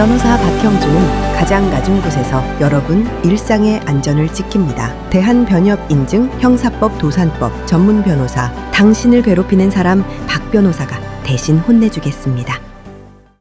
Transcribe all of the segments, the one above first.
변호사 박형주는 가장 낮은 곳에서 여러분 일상의 안전을 지킵니다. 대한변협 인증 형사법 도산법 전문 변호사, 당신을 괴롭히는 사람 박 변호사가 대신 혼내주겠습니다.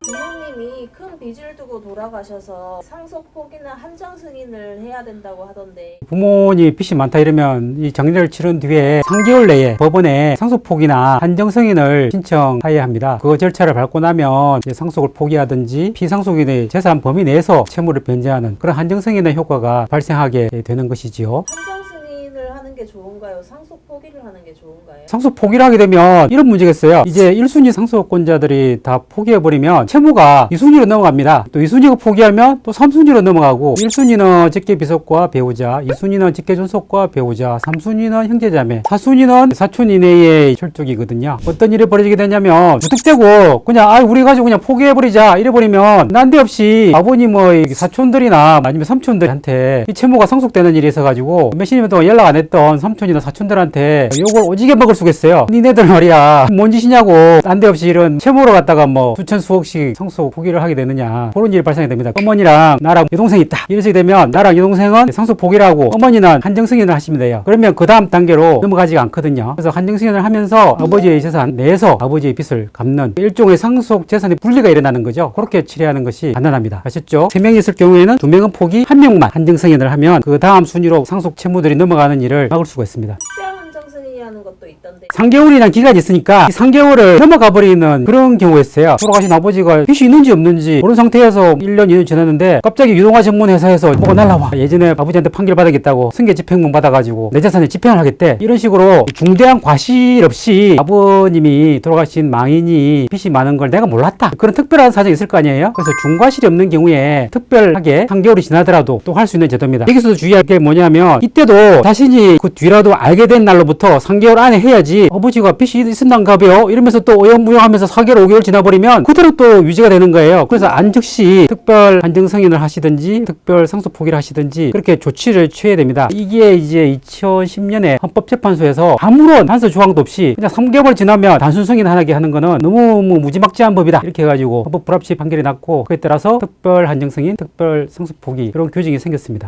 부모님이 큰 빚을 두고 돌아가셔서 상속 포기나 한정 승인을 해야 된다고 하던데, 부모님 빚이 많다 이러면 이 장례를 치른 뒤에 3개월 내에 법원에 상속 포기나 한정 승인을 신청해야 합니다. 그 절차를 밟고 나면 이제 상속을 포기하든지 피상속인의 재산 범위 내에서 채무를 변제하는 그런 한정 승인의 효과가 발생하게 되는 것이지요. 한정 승인을 하는 게 좋은가요? 상속 포기를 하는 게 좋은가요? 상속 포기를 하게 되면 이런 문제가 있어요. 이제 1순위 상속권자들이 다 포기해버리면 채무가 2순위로 넘어갑니다. 또 2순위가 포기하면 또 3순위로 넘어가고, 1순위는 직계비속과 배우자, 2순위는 직계존속과 배우자, 3순위는 형제자매, 4순위는 사촌 이내의 혈족이거든요. 어떤 일이 벌어지게 되냐면 무턱대고 그냥 우리 가지고 그냥 포기해버리자 이래버리면 난데없이 아버님의 사촌들이나 아니면 삼촌들한테 이 채무가 상속되는 일이 있어가지고 몇십 년 동안 연락 안 했던 삼촌이나 사촌들한테 욕을 오지게 먹을 수가 있어요. 니네들 말이야 뭔 짓이냐고, 난데없이 이런 채무로 갖다가 뭐 수천 수억씩 상속 포기를 하게 되느냐, 그런 일이 발생이 됩니다. 어머니랑 나랑 여동생이 있다 이렇게 되면 나랑 여동생은 상속 포기를 하고 어머니는 한정 승인을 하시면 돼요. 그러면 그 다음 단계로 넘어가지가 않거든요. 그래서 한정 승인을 하면서 아버지의 재산 내에서 아버지의 빚을 갚는 일종의 상속 재산의 분리가 일어나는 거죠. 그렇게 처리하는 것이 간단합니다. 아셨죠? 3명이 있을 경우에는 2명은 포기, 1명만 한정 승인을 하면 그 다음 순위로 상속 채무들이 넘어가는 일을 막을 수가 있습니다. 특별 한정 승인이라는 것도 있던데, 3개월이라는 기간이 있으니까 이 3개월을 넘어가 버리는 그런 경우가 있어요. 돌아가신 아버지가 빚이 있는지 없는지 모르는 상태에서 1년, 2년 지났는데 갑자기 유동화 전문 회사에서 뭐가 날라와. 예전에 아버지한테 판결 받았겠다고 승계 집행문 받아가지고 내 재산에 집행을 하겠대. 이런 식으로 중대한 과실 없이 아버님이 돌아가신 망인이 빚이 많은 걸 내가 몰랐다, 그런 특별한 사정이 있을 거 아니에요. 그래서 중과실이 없는 경우에 특별하게 3개월이 지나더라도 또 할 수 있는 제도입니다. 여기서도 주의할 게 뭐냐면 이때도 자신이 그 뒤라도 알게 된 날로부터 3개월 안에 해야지, 아버지가 빚이 있었는가벼 이러면서 또 어영부영하면서 4개월 5개월 지나버리면 그대로 또 유지가 되는 거예요. 그래서 안즉시 특별 한정 승인을 하시든지 특별 상속 포기를 하시든지 그렇게 조치를 취해야 됩니다. 이게 이제 2010년에 헌법재판소에서 아무런 단서 조항도 없이 그냥 3개월 지나면 단순 승인하게 하는 거는 너무 무지막지한 법이다 이렇게 해가지고 헌법 불합치 판결이 났고, 그에 따라서 특별 한정 승인, 특별 상속 포기 이런 규정이 생겼습니다.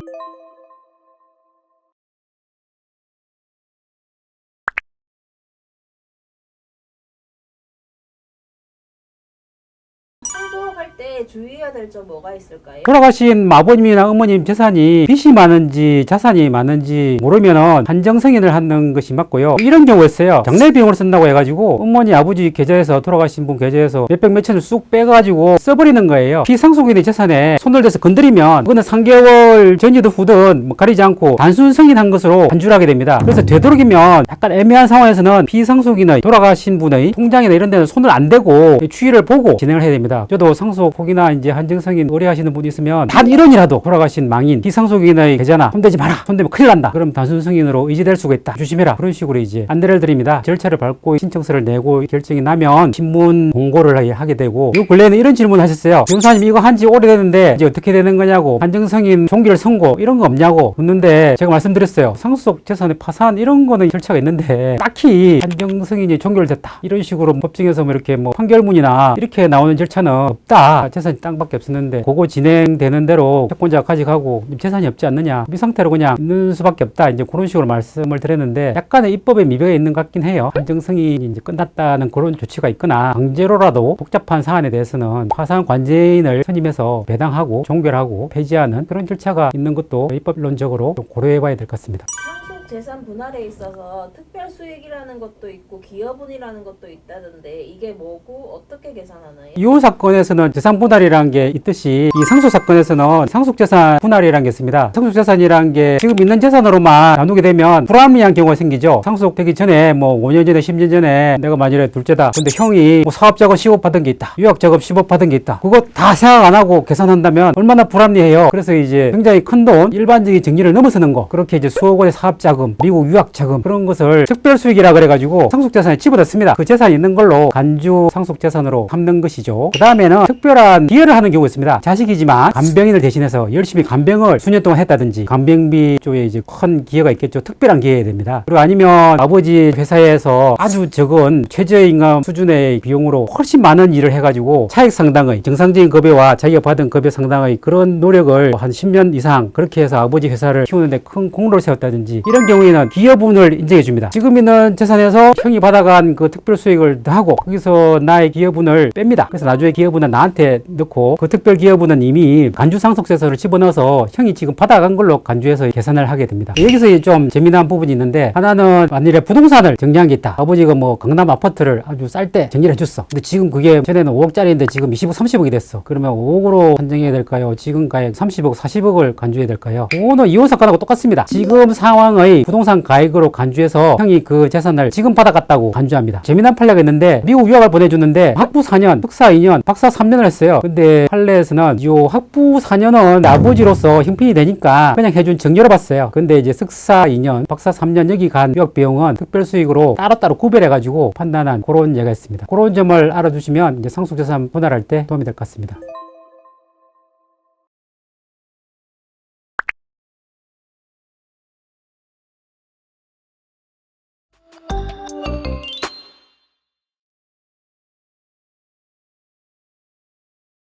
상속할 때 주의해야 될 점 뭐가 있을까요? 돌아가신 아버님이나 어머님 재산이 빚이 많은지 자산이 많은지 모르면은 한정 승인을 하는 것이 맞고요. 이런 경우가 있어요. 장례 비용을 쓴다고 해가지고 어머니 아버지 계좌에서, 돌아가신 분 계좌에서 몇백 몇천을 쑥 빼가지고 써버리는 거예요. 피상속인의 재산에 손을 대서 건드리면 그거는 3개월 전이든 후든 뭐 가리지 않고 단순 승인한 것으로 간주를 하게 됩니다. 그래서 되도록이면 약간 애매한 상황에서는 피상속인의, 돌아가신 분의 통장이나 이런 데는 손을 안 대고 추이를 보고 진행을 해야 됩니다. 저도 상속 포기나 이제 한정 승인 의뢰하시는 분이 있으면 단 1원이라도 돌아가신 망인 피상속인의 계좌나 손대지 마라, 손대면 큰일 난다, 그럼 단순 승인으로 의지될 수가 있다, 조심해라, 그런 식으로 이제 안내를 드립니다. 절차를 밟고 신청서를 내고 결정이 나면 신문 공고를 하게 되고, 요 근래에는 이런 질문을 하셨어요. 변호사님 이거 한지 오래됐는데 이제 어떻게 되는 거냐고, 한정 승인 종결 선고 이런 거 없냐고 묻는데, 제가 말씀드렸어요. 상속 재산의 파산 이런 거는 절차가 있는데 딱히 한정 승인이 종결됐다 이런 식으로 법정에서 뭐 이렇게 뭐 판결문이나 이렇게 나오는 절차는 없다. 재산이 땅밖에 없었는데 그거 진행되는 대로 채권자가 가져가고 재산이 없지 않느냐, 이 상태로 그냥 있는 수밖에 없다, 이제 그런 식으로 말씀을 드렸는데, 약간의 입법의 미벽이 있는 것 같긴 해요. 한정 승인이 이제 끝났다는 그런 조치가 있거나 강제로라도 복잡한 사안에 대해서는 파산 관제인을 선임해서 배당하고 종결하고 폐지하는 그런 절차가 있는 것도 입법론적으로 좀 고려해봐야 될 것 같습니다. 상속 재산 분할에 있어서 특별 수익이라는 것도 있고 기여분이라는 것도 있다던데, 이게 뭐고 어떻게 계산하나요? 이 사건에서는 재산 분할이라는 게 있듯이 이 상속 사건에서는 상속 재산 분할이라는 게 있습니다. 상속 재산이라는 게 지금 있는 재산으로만 나누게 되면 불합리한 경우가 생기죠. 상속되기 전에 뭐 5년 전에 10년 전에 내가 만일에 둘째다, 근데 형이 뭐 사업자금 10억 받은 게 있다, 유학자금 10억 받은 게 있다, 그거 다 생각 안 하고 계산한다면 얼마나 불합리해요. 그래서 이제 굉장히 큰 돈, 일반적인 정리를 넘어서는 거, 그렇게 이제 수억 원의 사업자금 자금, 미국 유학 자금 그런 것을 특별수익이라 그래가지고 상속재산에 집어넣습니다. 그 재산이 있는 걸로 간주 상속재산으로 삼는 것이죠. 그 다음에는 특별한 기여를 하는 경우가 있습니다. 자식이지만 간병인을 대신해서 열심히 간병을 수년 동안 했다든지 간병비 쪽에 이제 큰 기여가 있겠죠. 특별한 기여해야 됩니다. 그리고 아니면 아버지 회사에서 아주 적은 최저임금 수준의 비용으로 훨씬 많은 일을 해가지고 차익 상당의 정상적인 급여와 자기가 받은 급여 상당의 그런 노력을 한 10년 이상 그렇게 해서 아버지 회사를 키우는데 큰 공로를 세웠다든지 이런 경우에는 기여분을 인정해 줍니다. 지금 있는 재산에서 형이 받아간 그 특별수익을 더하고 거기서 나의 기여분을 뺍니다. 그래서 나중에 기여분은 나한테 넣고 그 특별 기여분은 이미 간주상속세서를 집어넣어서 형이 지금 받아간 걸로 간주해서 계산을 하게 됩니다. 여기서 좀 재미난 부분이 있는데 하나는 만일에 부동산을 정리한 게 있다. 아버지가 뭐 강남 아파트를 아주 쌀 때 정리를 해줬어. 근데 지금 그게 전에는 5억짜리인데 지금 20억, 30억이 됐어. 그러면 5억으로 판정해야 될까요? 지금 가액 30억, 40억을 간주해야 될까요? 그거는 이혼 사건하고 똑같습니다. 지금 상황의 부동산 가액으로 간주해서 형이 그 재산을 지금 받아갔다고 간주합니다. 재미난 판례가 있는데 미국 유학을 보내주는데 학부 4년, 석사 2년, 박사 3년을 했어요. 근데 판례에서는 이 학부 4년은 아버지로서 형편이 되니까 그냥 해준 정려로 봤어요. 근데 이제 석사 2년, 박사 3년 여기 간 유학 비용은 특별수익으로 따로따로 구별해가지고 판단한 그런 예가 있습니다. 그런 점을 알아두시면 이제 상속재산 분할할 때 도움이 될 것 같습니다.